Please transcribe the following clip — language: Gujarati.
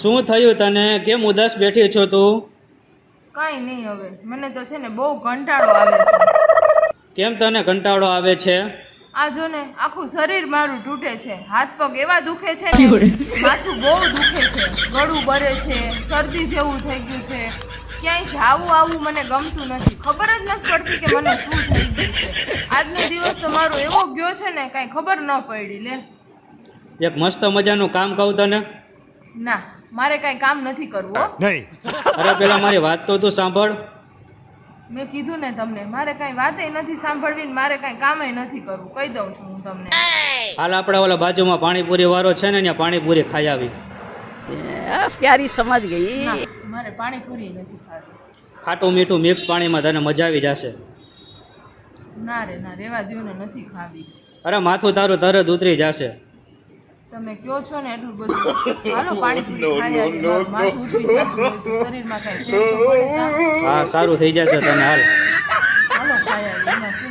શું થયું તને? કેમ ઉદાસ બેઠી છો તું? કાંઈ નહીં, હવે મને તો છે ને બહુ કંટાળો આવે છે. કેમ તને કંટાળો આવે છે? આ જો ને આખું શરીર મારું તૂટે છે, હાથ પગ એવા દુખે છે ને, માથું બહુ દુખે છે, ગળું બરે છે, શરદી જેવું થઈ ગયું છે. ક્યાંય જાવું આવું મને ગમતું નથી, ખબર જ નથી પડતી કે મને શું થઈ ગયું છે. આજનો દિવસ તો મારો એવો ગયો છે ને કાંઈ ખબર ન પડી. લે એક મસ્ત મજાનું કામ કહું તને? ના, મારે કાંઈ કામ નથી કરવું હો. અરે પેલા મારી વાત તો તું સાંભળ. મેં કીધું ને તમને, મારે કાંઈ વાતે નથી સાંભળવી ને મારે કાંઈ કામે નથી કરવું. કહી દઉં છું હું તમને. હાલ આપણે ઓલા બાજુમાં પાણીપુરી વાળો છે ને, ત્યાં પાણીપુરી ખાઈ આવી. પ્યારી સમજ ગઈ. ના, મારે પાણીપુરી નથી ખાવી. ખાટું મીઠું મિક્સ પાણીમાં તને મજા આવી જશે. ના રે ના, રેવા દ્યો ને, નથી ખાવી. અરે માથું તારું તરત ઉતરી જશે. તમે કયો છો ને એટલું બધું. હાલો પાણીપુરી ખાઈ આવી. મારું માથું ઉતરી જતું હોય તો શરીરમાં કાંઈ ફેર તો પડે ના. હા સારું થઈ જશે તને. હાલ હાલો ખાઈ આવી. એમાં શું?